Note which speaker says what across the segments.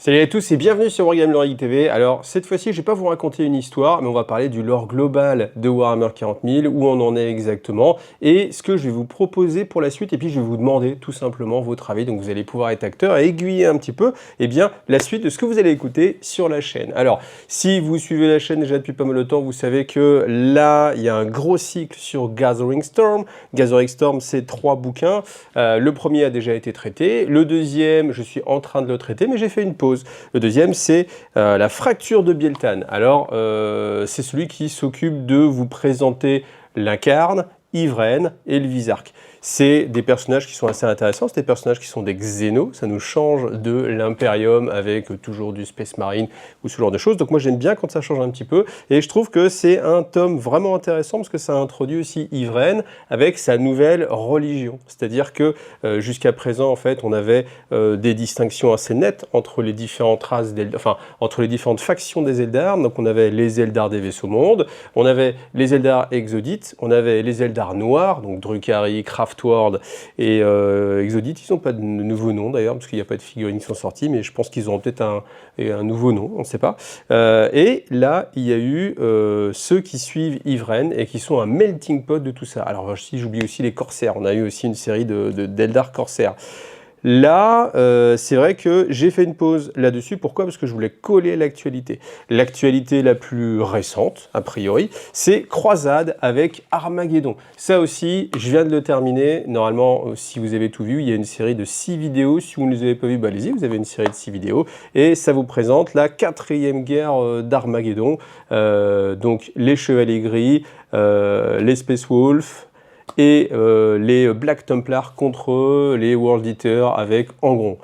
Speaker 1: Salut à tous et bienvenue sur Wargame Lore TV. Alors cette fois-ci je vais pas vous raconter une histoire mais on va parler du lore global de Warhammer 40 000, où on en est exactement et ce que je vais vous proposer pour la suite, et puis je vais vous demander tout simplement votre avis. Donc vous allez pouvoir être acteur et aiguiller un petit peu la suite de ce que vous allez écouter sur la chaîne. Alors si vous suivez la chaîne déjà depuis pas mal de temps, vous savez que là il y a un gros cycle sur Gathering Storm. Gathering Storm, c'est 3 bouquins. Le premier a déjà été traité, le deuxième je suis en train de le traiter mais j'ai fait une pause. Le deuxième, c'est la fracture de Bieltan. Alors, c'est celui qui s'occupe de vous présenter l'Incarne, Ivraine et le Visarque. C'est des personnages qui sont assez intéressants, c'est des personnages qui sont des Xénos, ça nous change de l'Imperium avec toujours du Space Marine ou ce genre de choses. Donc moi j'aime bien quand ça change un petit peu, et je trouve que c'est un tome vraiment intéressant parce que ça introduit aussi Ivraine avec sa nouvelle religion. C'est-à-dire que jusqu'à présent en fait on avait des distinctions assez nettes entre les différentes races, entre les différentes factions des Eldar. Donc on avait les Eldar des vaisseaux mondes, on avait les Eldar exodites, on avait les Eldar noirs, donc Drukhari, Craftworld et Exodite. Ils n'ont pas de nouveau nom d'ailleurs, parce qu'il n'y a pas de figurines qui sont sorties, mais je pense qu'ils auront peut-être un nouveau nom, on ne sait pas. Et là, il y a eu ceux qui suivent Ivraine et qui sont un melting pot de tout ça. Alors si j'oublie aussi les corsaires, on a eu aussi une série d'Eldar corsaires. Là, c'est vrai que j'ai fait une pause là-dessus. Pourquoi? Parce que je voulais coller l'actualité. L'actualité la plus récente, a priori, c'est Croisade avec Armageddon. Ça aussi, je viens de le terminer. Normalement, si vous avez tout vu, il y a une série de 6 vidéos. Si vous ne les avez pas vues, bah, allez-y, vous avez une série de 6 vidéos. Et ça vous présente la 4e guerre d'Armageddon. Donc, les Chevaliers Gris, les Space Wolves, et les Black Templars contre les World Eaters avec Angron.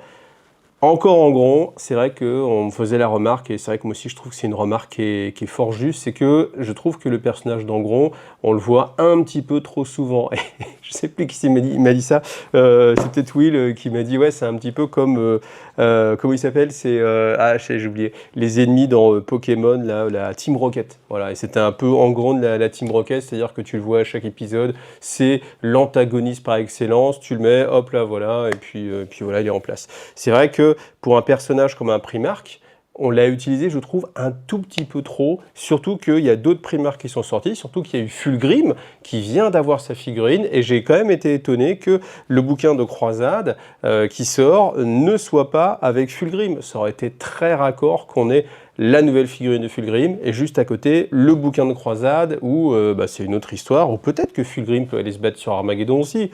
Speaker 1: Encore Angron, c'est vrai qu'on me faisait la remarque, et c'est vrai que moi aussi je trouve que c'est une remarque qui est fort juste, c'est que je trouve que le personnage d'Angron, on le voit un petit peu trop souvent. Et je sais plus qui m'a dit ça, c'est peut-être Will qui m'a dit ouais, c'est un petit peu comme comment il s'appelle, c'est j'ai oublié, les ennemis dans Pokémon, la Team Rocket. Voilà, et c'était un peu Angron de la Team Rocket, c'est-à-dire que tu le vois à chaque épisode, c'est l'antagoniste par excellence, tu le mets, hop là, voilà, et puis voilà, il est en place. C'est vrai que pour un personnage comme un Primarque, on l'a utilisé, je trouve, un tout petit peu trop, surtout qu'il y a d'autres Primarques qui sont sortis, surtout qu'il y a eu Fulgrim qui vient d'avoir sa figurine, et j'ai quand même été étonné que le bouquin de Croisade qui sort ne soit pas avec Fulgrim. Ça aurait été très raccord qu'on ait la nouvelle figurine de Fulgrim, et juste à côté, le bouquin de Croisade, où c'est une autre histoire, ou peut-être que Fulgrim peut aller se battre sur Armageddon aussi.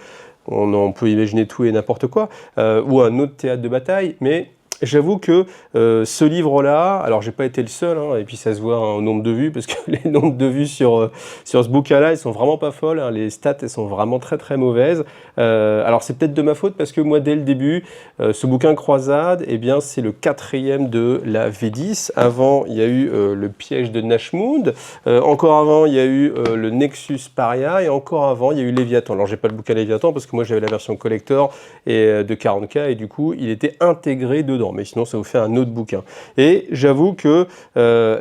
Speaker 1: On peut imaginer tout et n'importe quoi, ou un autre théâtre de bataille, mais j'avoue que ce livre-là, alors j'ai pas été le seul, hein, et puis ça se voit au nombre de vues, parce que les nombres de vues sur ce bouquin-là, ils sont vraiment pas folles, hein, les stats, elles sont vraiment très très mauvaises. Alors c'est peut-être de ma faute, parce que moi dès le début, ce bouquin Croisade, eh bien c'est le 4e de la V10. Avant, il y a eu le piège de Nashmound, encore avant, il y a eu le Nexus Paria, et encore avant, il y a eu Léviathan. Alors j'ai pas le bouquin Léviathan, parce que moi j'avais la version collector et de 40K, et du coup, il était intégré dedans. Mais sinon, ça vous fait un autre bouquin. Et j'avoue que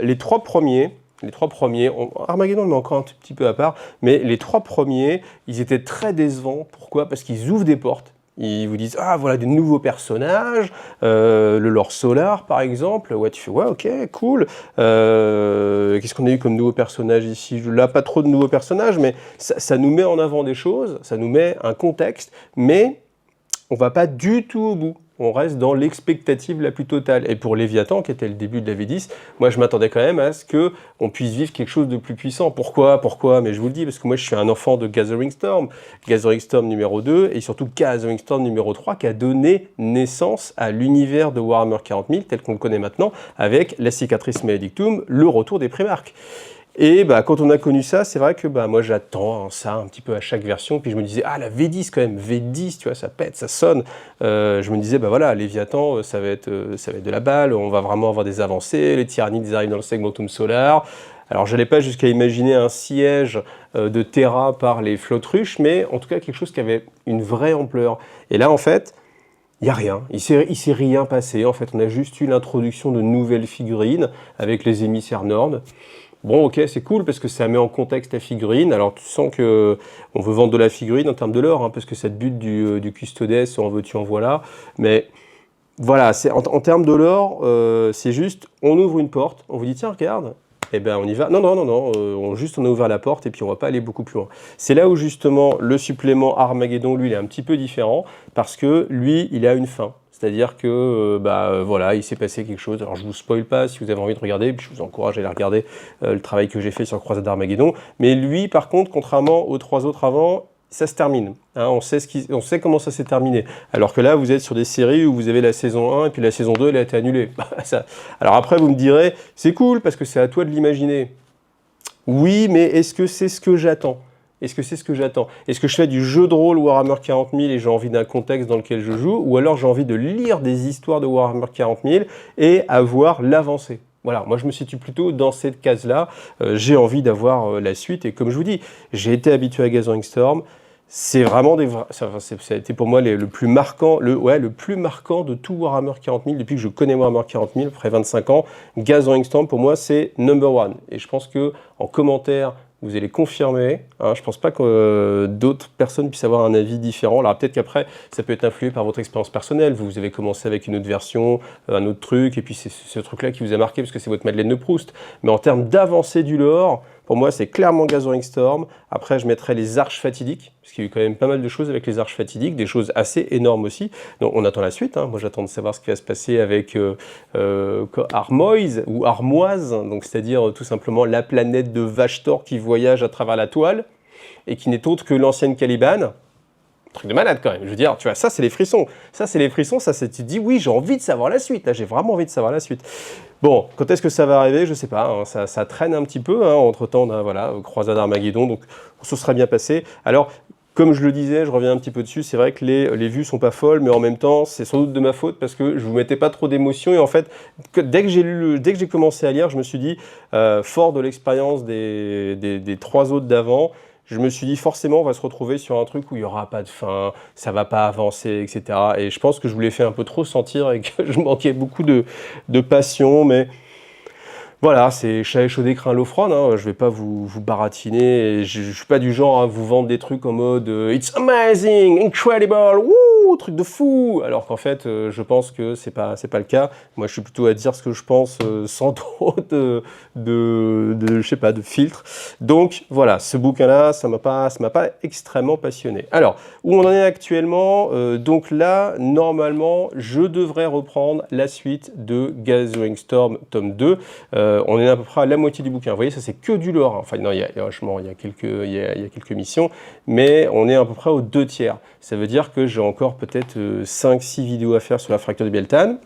Speaker 1: les trois premiers, Armageddon, mais encore un tout petit peu à part, mais les 3 premiers, ils étaient très décevants. Pourquoi? Parce qu'ils ouvrent des portes. Ils vous disent, ah voilà, des nouveaux personnages, le lore solar par exemple. Ouais, tu fais, ouais, ok, cool. Qu'est-ce qu'on a eu comme nouveaux personnages ici? Là, pas trop de nouveaux personnages, mais ça nous met en avant des choses, ça nous met un contexte, mais on va pas du tout au bout. On reste dans l'expectative la plus totale. Et pour Léviathan, qui était le début de la V10, moi je m'attendais quand même à ce qu'on puisse vivre quelque chose de plus puissant. Pourquoi? Mais je vous le dis, parce que moi je suis un enfant de Gathering Storm numéro 2, et surtout Gathering Storm numéro 3, qui a donné naissance à l'univers de Warhammer 40 000, tel qu'on le connaît maintenant, avec la cicatrice Maledictum, le retour des Primarques. Et bah, quand on a connu ça, c'est vrai que bah, moi j'attends ça un petit peu à chaque version, puis je me disais, ah la V10 quand même, V10, tu vois, ça pète, ça sonne. Je me disais, bah voilà, Léviathan, ça va être de la balle, on va vraiment avoir des avancées, les tyrannides ils arrivent dans le segmentum solar. Alors je n'allais pas jusqu'à imaginer un siège de Terra par les flottes ruches, mais en tout cas quelque chose qui avait une vraie ampleur. Et là en fait, il n'y a rien, il s'est rien passé. En fait, on a juste eu l'introduction de nouvelles figurines avec les émissaires Nord. Bon, ok, c'est cool parce que ça met en contexte la figurine. Alors, tu sens que on veut vendre de la figurine en termes de l'or, hein, parce que ça te bute du custodes, en veux-tu, en voilà. Mais Voilà, en termes de lore, c'est juste, on ouvre une porte, on vous dit, tiens, regarde, eh ben on y va. Non, non, non, non, juste on a ouvert la porte et puis on va pas aller beaucoup plus loin. C'est là où justement le supplément Armageddon, lui, il est un petit peu différent parce que lui, il a une fin. C'est-à-dire que, voilà, il s'est passé quelque chose. Alors je vous spoil pas si vous avez envie de regarder, puis je vous encourage à aller regarder le travail que j'ai fait sur Croisade Armageddon. Mais lui, par contre, contrairement aux 3 autres avant, ça se termine. Hein, on sait comment ça s'est terminé. Alors que là, vous êtes sur des séries où vous avez la saison 1 et puis la saison 2, elle a été annulée. Alors après, vous me direz, c'est cool parce que c'est à toi de l'imaginer. Oui, mais est-ce que c'est ce que j'attends? Est-ce que c'est ce que j'attends? Est-ce que je fais du jeu de rôle Warhammer 40 000 et j'ai envie d'un contexte dans lequel je joue? Ou alors j'ai envie de lire des histoires de Warhammer 40 000 et avoir l'avancée? Voilà, moi je me situe plutôt dans cette case-là. J'ai envie d'avoir la suite et comme je vous dis, j'ai été habitué à Gathering Storm. C'est vraiment ça a été pour moi le plus marquant, le plus marquant de tout Warhammer 40 000 depuis que je connais Warhammer 40 000, après 25 ans. Gathering Storm, pour moi, c'est number one. Et je pense que en commentaire, vous allez confirmer. Hein, je ne pense pas que d'autres personnes puissent avoir un avis différent. Alors peut-être qu'après, ça peut être influé par votre expérience personnelle. Vous avez commencé avec une autre version, un autre truc, et puis c'est ce truc-là qui vous a marqué parce que c'est votre Madeleine de Proust. Mais en termes d'avancée du lore, pour moi, c'est clairement Gathering Storm. Après, je mettrai les Arches Fatidiques, parce qu'il y a eu quand même pas mal de choses avec les Arches Fatidiques, des choses assez énormes aussi. Donc, on attend la suite. Hein. Moi, j'attends de savoir ce qui va se passer avec Armoise, ou Armoise, donc c'est-à-dire tout simplement la planète de Vashtor qui voyage à travers la toile, et qui n'est autre que l'ancienne Caliban. Truc de malade quand même, je veux dire, tu vois, ça c'est les frissons. Ça c'est les frissons, ça c'est, tu te dis, oui, j'ai envie de savoir la suite. Là, j'ai vraiment envie de savoir la suite. Bon, quand est-ce que ça va arriver? Je sais pas, hein, ça traîne un petit peu, hein, entre-temps, voilà, Croisade Armageddon, donc ce sera bien passé. Alors, comme je le disais, je reviens un petit peu dessus, c'est vrai que les vues sont pas folles, mais en même temps, c'est sans doute de ma faute parce que je vous mettais pas trop d'émotion et en fait, dès que j'ai commencé à lire, je me suis dit, fort de l'expérience des 3 autres d'avant, je me suis dit forcément on va se retrouver sur un truc où il n'y aura pas de fin, ça va pas avancer, etc. Et je pense que je vous l'ai fait un peu trop sentir et que je manquais beaucoup de passion, mais voilà, c'est chat échaudé craint l'eau froide, hein. Je vais pas vous baratiner, et je suis pas du genre à vous vendre des trucs en mode It's amazing, incredible, wouh, truc de fou, alors qu'en fait, je pense que c'est pas le cas. Moi, je suis plutôt à dire ce que je pense sans trop je sais pas, de filtre. Donc voilà, ce bouquin-là, ça m'a pas extrêmement passionné. Alors, où on en est actuellement, donc là, normalement, je devrais reprendre la suite de Gathering Storm, tome 2. On est à peu près à la moitié du bouquin. Vous voyez, ça c'est que du lore. Hein. Enfin, non, il y a quelques missions, mais on est à peu près aux 2/3. Ça veut dire que j'ai encore peut-être 5-6 vidéos à faire sur la fracture de Bieltan.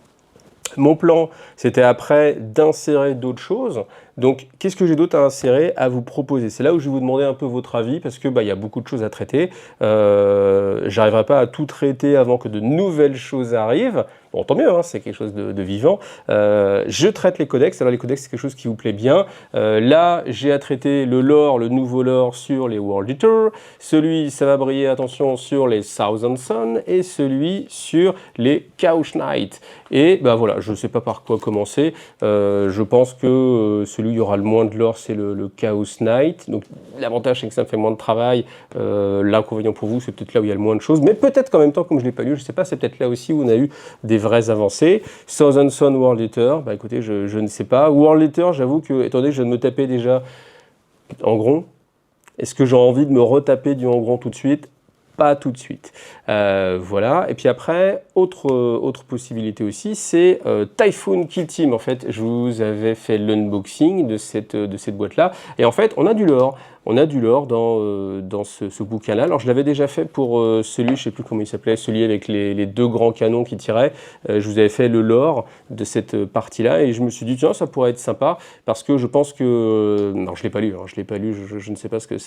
Speaker 1: Mon plan, c'était après d'insérer d'autres choses. Donc, qu'est-ce que j'ai d'autre à insérer, à vous proposer? C'est là où je vais vous demander un peu votre avis, parce que y a beaucoup de choses à traiter. J'arriverai pas à tout traiter avant que de nouvelles choses arrivent. Bon, tant mieux, hein, c'est quelque chose de vivant. Je traite les codex. Alors, les codex, c'est quelque chose qui vous plaît bien. Là, j'ai à traiter le lore, le nouveau lore sur les World Eaters. Celui, ça va briller, attention, sur les Thousand Sun. Et celui sur les Couch Knight. Et voilà, je ne sais pas par quoi commencer. Je pense que celui où il y aura le moins de lore, c'est le Chaos Knight. Donc l'avantage, c'est que ça me fait moins de travail. L'inconvénient pour vous, c'est peut-être là où il y a le moins de choses. Mais peut-être qu'en même temps, comme je ne l'ai pas lu, je ne sais pas, c'est peut-être là aussi où on a eu des vraies avancées. Thousand Sun World Eater, écoutez, je ne sais pas. World Eater, j'avoue que, étant donné que je viens de me taper déjà Angron, est-ce que j'ai envie de me retaper du Angron tout de suite? Pas tout de suite. Voilà. Et puis après, autre possibilité aussi, c'est Typhoon Kill Team. En fait, je vous avais fait l'unboxing de cette boîte-là. Et en fait, on a du lore. On a du lore dans ce bouquin-là. Alors, je l'avais déjà fait pour celui, je ne sais plus comment il s'appelait, celui avec les 2 grands canons qui tiraient. Je vous avais fait le lore de cette partie-là et je me suis dit, tiens, ça pourrait être sympa parce que je pense que... non, je ne l'ai pas lu, hein, je ne l'ai pas lu, je ne sais pas ce que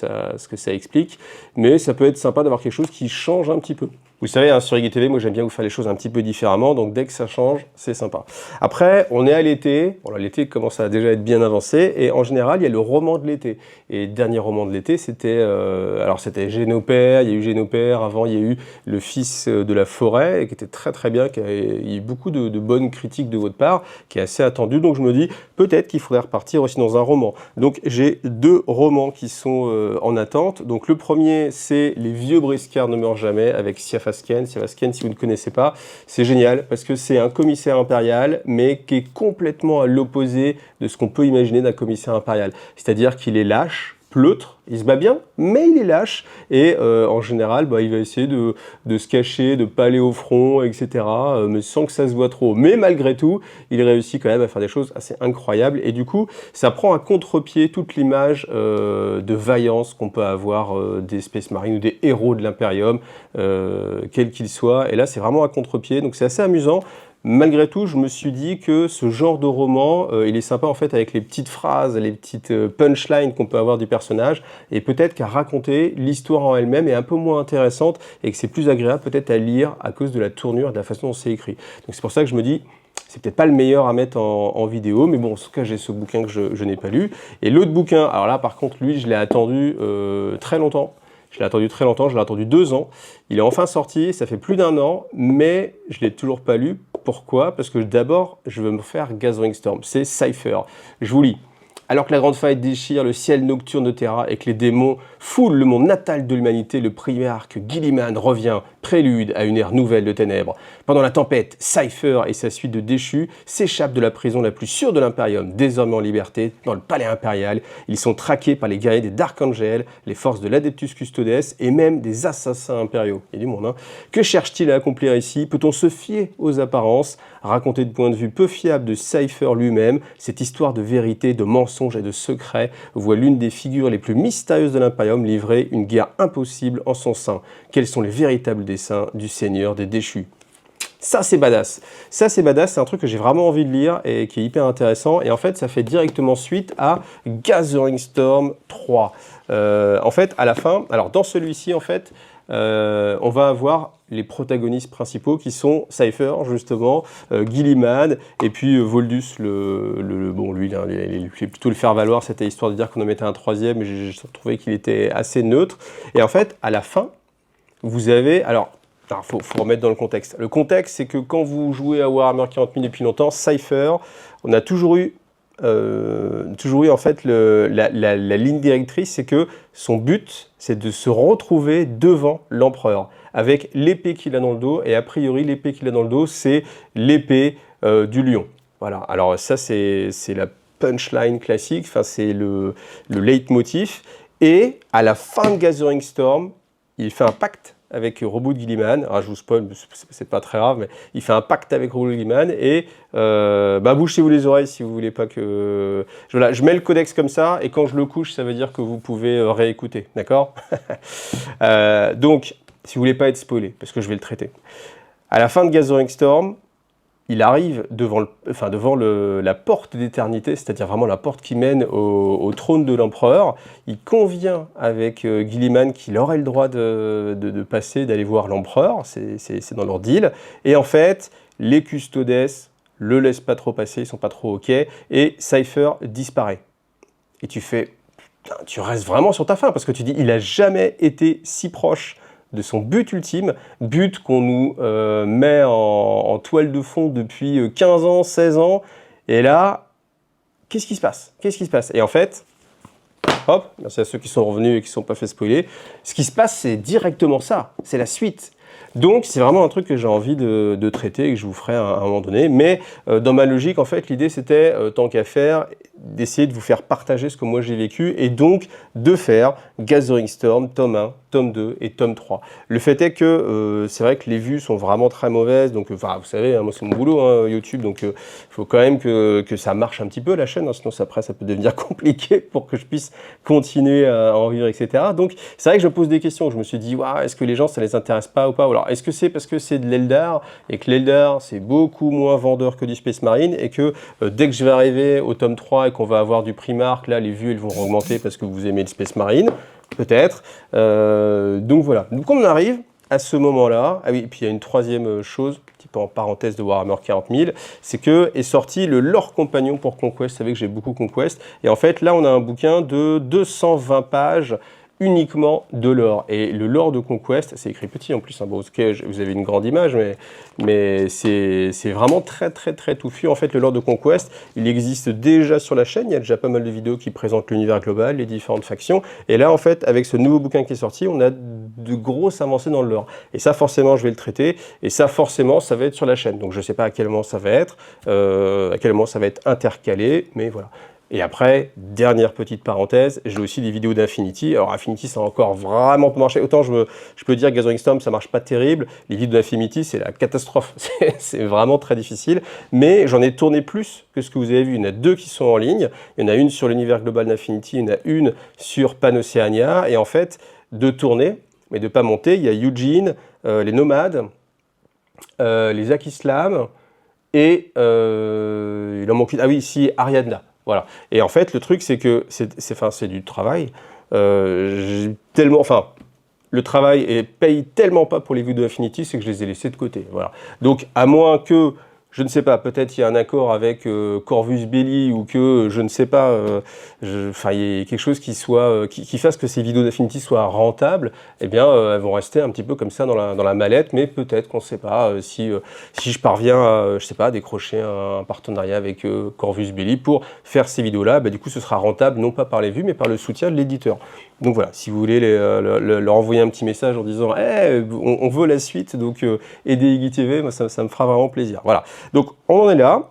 Speaker 1: ça explique, mais ça peut être sympa d'avoir quelque chose qui change un petit peu. Vous savez, hein, sur Iggy TV, moi j'aime bien vous faire les choses un petit peu différemment, donc dès que ça change, c'est sympa. Après, on est à l'été, bon, l'été commence à déjà être bien avancé, et en général, il y a le roman de l'été. Et le dernier roman de l'été, c'était alors c'était Génopère, il y a eu Génopère, avant il y a eu Le Fils de la Forêt, qui était très très bien, qui a eu beaucoup de bonnes critiques de votre part, qui est assez attendu, donc je me dis, peut-être qu'il faudrait repartir aussi dans un roman. Donc j'ai 2 romans qui sont en attente, donc le premier, c'est Les vieux briscards ne meurent jamais, avec Sia Sefasken. Sefasken, si vous ne connaissez pas, c'est génial parce que c'est un commissaire impérial, mais qui est complètement à l'opposé de ce qu'on peut imaginer d'un commissaire impérial. C'est-à-dire qu'il est lâche, pleutre, il se bat bien, mais il est lâche, et en général, il va essayer de se cacher, de pas aller au front, etc., mais sans que ça se voit trop. Mais malgré tout, il réussit quand même à faire des choses assez incroyables, et du coup, ça prend à contre-pied toute l'image de vaillance qu'on peut avoir des Space Marines ou des héros de l'Imperium, quels qu'ils soient, et là, c'est vraiment à contre-pied, donc c'est assez amusant. Malgré tout, je me suis dit que ce genre de roman, il est sympa en fait avec les petites phrases, les petites punchlines qu'on peut avoir du personnage, et peut-être qu'à raconter, l'histoire en elle-même est un peu moins intéressante et que c'est plus agréable peut-être à lire à cause de la tournure et de la façon dont c'est écrit. Donc c'est pour ça que je me dis, c'est peut-être pas le meilleur à mettre en vidéo, mais bon, en tout cas, j'ai ce bouquin que je n'ai pas lu. Et l'autre bouquin, alors là, par contre, lui, je l'ai attendu très longtemps. Je l'ai attendu 2 ans. Il est enfin sorti, ça fait plus d'1 an, mais je ne l'ai toujours pas lu. Pourquoi? Parce que d'abord, je veux me faire Gathering Storm. C'est Cypher. Je vous lis. Alors que la grande faille déchire le ciel nocturne de Terra et que les démons foulent le monde natal de l'humanité, le primarque Guilliman revient, prélude à une ère nouvelle de ténèbres. Pendant la tempête, Cypher et sa suite de déchus s'échappent de la prison la plus sûre de l'Imperium, désormais en liberté, dans le palais impérial. Ils sont traqués par les guerriers des Dark Angels, les forces de l'Adeptus Custodes et même des assassins impériaux. Il y a du monde, hein. Que cherche-t-il à accomplir ici? Peut-on se fier aux apparences? Raconter de point de vue peu fiable de Cypher lui-même, cette histoire de vérité, de mensonges et de secrets voit l'une des figures les plus mystérieuses de l'Imperium livrer une guerre impossible en son sein. Quels sont les véritables desseins du Seigneur des déchus? Ça, c'est badass. Ça, c'est badass. C'est un truc que j'ai vraiment envie de lire et qui est hyper intéressant. Et en fait, ça fait directement suite à Gathering Storm 3. En fait, à la fin, alors dans celui-ci, en fait, on va avoir les protagonistes principaux qui sont Cypher, justement, Guilliman, et puis Voldus, bon, lui, il est plutôt le faire-valoir, c'était histoire de dire qu'on en mettait un troisième, mais j'ai trouvé qu'il était assez neutre. Et en fait, à la fin, vous avez... Alors, faut remettre dans le contexte. Le contexte, c'est que quand vous jouez à Warhammer 40 000 depuis longtemps, Cypher, on a toujours eu en fait la ligne directrice, c'est que son but, c'est de se retrouver devant l'empereur, avec l'épée qu'il a dans le dos, et a priori, l'épée qu'il a dans le dos, c'est l'épée du lion. Voilà, alors ça, c'est la punchline classique, enfin, c'est le leitmotiv, et à la fin de Gathering Storm, il fait un pacte avec Roboute Guilliman. Alors, je vous spoil, c'est pas très grave, mais il fait un pacte avec Roboute Guilliman et bouchez-vous les oreilles si vous voulez pas que... Voilà, je mets le codex comme ça et quand je le couche, ça veut dire que vous pouvez réécouter, d'accord? Donc, si vous voulez pas être spoilé, parce que je vais le traiter. À la fin de Gathering Storm, il arrive devant la porte d'éternité, c'est-à-dire vraiment la porte qui mène au trône de l'empereur. Il convient avec Guilliman qu'il aurait le droit de passer, d'aller voir l'empereur, c'est dans leur deal. Et en fait, les custodes le laissent pas trop passer, ils sont pas trop OK, et Cypher disparaît. Et tu fais, putain, tu restes vraiment sur ta faim, parce que tu dis, il a jamais été si proche de son but ultime, but qu'on nous met en toile de fond depuis 15 ans, 16 ans, et là, qu'est-ce qui se passe? Qu'est-ce qui se passe? Et en fait, hop, merci à ceux qui sont revenus et qui ne sont pas fait spoiler, ce qui se passe, c'est directement ça, c'est la suite. Donc, c'est vraiment un truc que j'ai envie de traiter et que je vous ferai à un moment donné. Mais dans ma logique, en fait, l'idée, c'était, tant qu'à faire, d'essayer de vous faire partager ce que moi j'ai vécu et donc de faire Gathering Storm, tome 1, tome 2 et tome 3. Le fait est que c'est vrai que les vues sont vraiment très mauvaises, donc vous savez, hein, moi c'est mon boulot, hein, YouTube, donc il faut quand même que ça marche un petit peu la chaîne, hein, sinon après ça peut devenir compliqué pour que je puisse continuer à en vivre, etc. Donc c'est vrai que je me pose des questions, je me suis dit, est-ce que les gens ça les intéresse pas ou pas? Alors est-ce que c'est parce que c'est de l'Eldar et que l'Eldar c'est beaucoup moins vendeur que du Space Marine et que dès que je vais arriver au tome 3 et qu'on va avoir du Primark, là les vues elles vont augmenter parce que vous aimez le Space Marine, peut-être. Donc voilà, donc on arrive à ce moment-là. Ah oui, et puis il y a une troisième chose, un petit peu en parenthèse de Warhammer 40 000, c'est que est sorti le lore compagnon pour Conquest. Vous savez que j'ai beaucoup Conquest, et en fait là on a un bouquin de 220 pages, uniquement de l'or. Et le lore de Conquest, c'est écrit petit en plus, hein. Bon, ok, vous avez une grande image, mais c'est vraiment très touffu. En fait, le lore de Conquest, il existe déjà sur la chaîne, il y a déjà pas mal de vidéos qui présentent l'univers global, les différentes factions. Et là, en fait, avec ce nouveau bouquin qui est sorti, on a de grosses avancées dans le lore. Et ça, forcément, je vais le traiter. Et ça, forcément, ça va être sur la chaîne. Donc, je ne sais pas à quel moment ça va être, à quel moment ça va être intercalé, mais voilà. Et après, dernière petite parenthèse, j'ai aussi des vidéos d'Infinity. Alors Infinity, ça a encore vraiment pas marché. Autant je peux dire Gathering Storm, ça marche pas terrible. Les vidéos d'Infinity, c'est la catastrophe. C'est vraiment très difficile. Mais j'en ai tourné plus que ce que vous avez vu. Il y en a 2 qui sont en ligne. Il y en a une sur l'univers global d'Infinity, il y en a une sur Panocéania. Et en fait, de tourner, mais de pas monter, il y a Eugene, les Nomades, les Akislam et il en manque une. Ah oui, ici, Ariadna. Voilà. Et en fait, le truc, c'est que c'est du travail. Le travail paye tellement pas pour les vidéos d'Infinity, c'est que je les ai laissés de côté. Voilà. Donc, à moins que, je ne sais pas, peut-être il y a un accord avec Corvus Belli ou que, je ne sais pas, il y ait quelque chose qui fasse que ces vidéos d'Infinity soient rentables, eh bien, elles vont rester un petit peu comme ça dans la mallette, mais peut-être qu'on ne sait pas si je parviens à, je sais pas, décrocher un partenariat avec Corvus Belli pour faire ces vidéos-là, bah, du coup, ce sera rentable, non pas par les vues, mais par le soutien de l'éditeur. Donc voilà, si vous voulez leur envoyer un petit message en disant hey, on veut la suite, donc aidez Iggy TV, moi, ça me fera vraiment plaisir. Voilà, donc on en est là.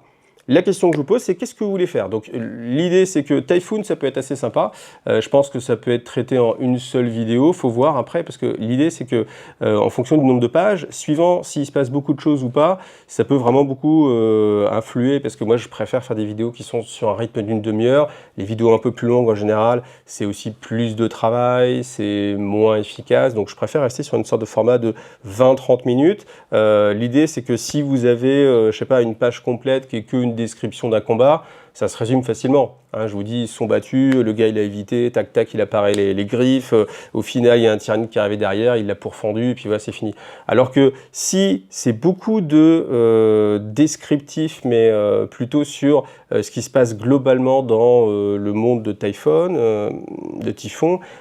Speaker 1: La question que je vous pose, c'est qu'est-ce que vous voulez faire? Donc l'idée, c'est que Typhoon, ça peut être assez sympa. Je pense que ça peut être traité en une seule vidéo. Faut voir après, parce que l'idée, c'est que en fonction du nombre de pages, suivant s'il se passe beaucoup de choses ou pas, ça peut vraiment beaucoup influer. Parce que moi, je préfère faire des vidéos qui sont sur un rythme d'une demi-heure. Les vidéos un peu plus longues, en général, c'est aussi plus de travail, c'est moins efficace. Donc je préfère rester sur une sorte de format de 20-30 minutes. L'idée, c'est que si vous avez, je sais pas, une page complète qui est qu'une description d'un combat, ça se résume facilement. Hein, je vous dis, ils se sont battus, le gars il a évité, tac tac, il apparaît les griffes, au final il y a un tyrannique qui est arrivé derrière, il l'a pourfendu, et puis voilà, c'est fini. Alors que si c'est beaucoup de descriptif, mais plutôt sur ce qui se passe globalement dans le monde de Typhon,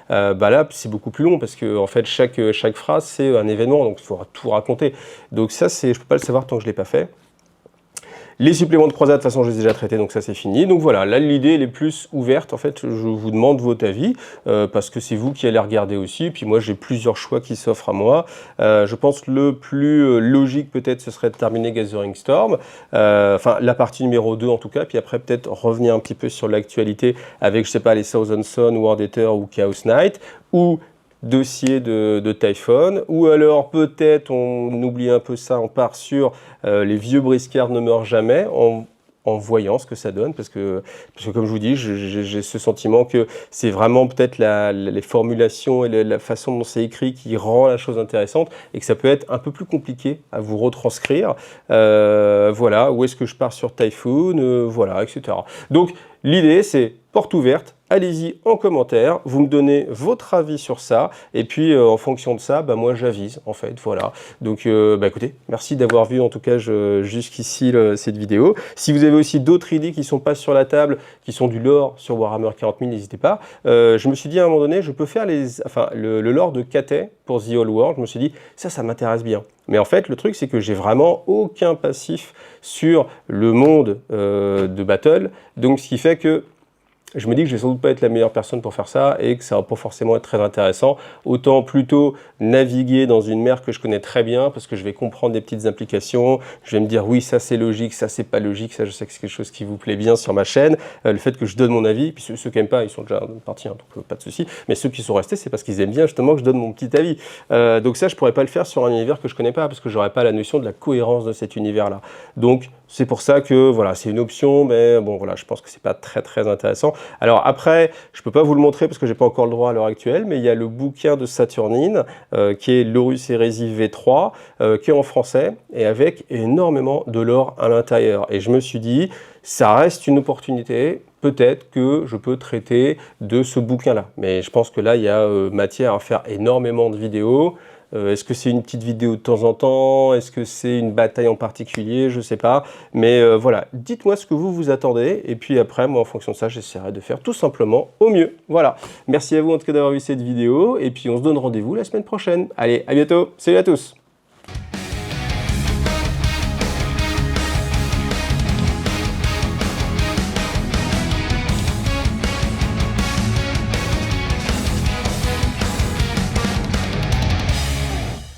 Speaker 1: bah là c'est beaucoup plus long, parce que en fait chaque phrase c'est un événement, donc il faudra tout raconter. Donc ça, je ne peux pas le savoir tant que je ne l'ai pas fait. Les suppléments de croisade, de toute façon, je les ai déjà traités, donc ça, c'est fini. Donc voilà, là, l'idée, elle est plus ouverte. En fait, je vous demande votre avis, parce que c'est vous qui allez regarder aussi. Et puis moi, j'ai plusieurs choix qui s'offrent à moi. Je pense que le plus logique, peut-être, ce serait de terminer Gathering Storm. Enfin, la partie numéro 2, en tout cas. Puis après, peut-être revenir un petit peu sur l'actualité avec, je sais pas, les Thousand Sun, World Eater ou Chaos Knight, ou dossier de Typhon, ou alors peut-être on oublie un peu ça, on part sur les vieux briscards ne meurent jamais en voyant ce que ça donne, parce que comme je vous dis, j'ai ce sentiment que c'est vraiment peut-être les formulations et la façon dont c'est écrit qui rend la chose intéressante, et que ça peut être un peu plus compliqué à vous retranscrire. Voilà, où est-ce que je pars sur Typhoon, voilà, etc. Donc l'idée, c'est porte ouverte, allez-y en commentaire, vous me donnez votre avis sur ça, et puis en fonction de ça, bah, moi j'avise, en fait, voilà. Donc bah, écoutez, merci d'avoir vu en tout cas jusqu'ici cette vidéo. Si vous avez aussi d'autres idées qui ne sont pas sur la table, qui sont du lore sur Warhammer 40 000, n'hésitez pas. Je me suis dit à un moment donné, je peux faire le lore de Cathay pour The Old World. Je me suis dit, ça m'intéresse bien. Mais en fait, le truc, c'est que j'ai vraiment aucun passif sur le monde de Battle, donc ce qui fait que je me dis que je vais sans doute pas être la meilleure personne pour faire ça et que ça va pas forcément être très intéressant. Autant plutôt naviguer dans une mer que je connais très bien, parce que je vais comprendre des petites implications. Je vais me dire oui, ça c'est logique, ça c'est pas logique, ça je sais que c'est quelque chose qui vous plaît bien sur ma chaîne. Le fait que je donne mon avis, puis ceux qui n'aiment pas, ils sont déjà partis, hein, donc pas de souci. Mais ceux qui sont restés, c'est parce qu'ils aiment bien justement que je donne mon petit avis. Donc ça, je pourrais pas le faire sur un univers que je connais pas, parce que j'aurais pas la notion de la cohérence de cet univers-là. Donc c'est pour ça que voilà, c'est une option, mais bon voilà, je pense que c'est pas très intéressant. Alors après, je peux pas vous le montrer parce que j'ai pas encore le droit à l'heure actuelle, mais il y a le bouquin de Saturnine qui est l'Horus Hérésie V3, qui est en français et avec énormément de lore à l'intérieur. Et je me suis dit, ça reste une opportunité. Peut-être que je peux traiter de ce bouquin-là. Mais je pense que là, il y a matière à faire énormément de vidéos. Est-ce que c'est une petite vidéo de temps en temps? Est-ce que c'est une bataille en particulier? Je sais pas. Mais voilà, dites-moi ce que vous vous attendez. Et puis après, moi, en fonction de ça, j'essaierai de faire tout simplement au mieux. Voilà. Merci à vous en tout cas d'avoir vu cette vidéo. Et puis on se donne rendez-vous la semaine prochaine. Allez, à bientôt. Salut à tous.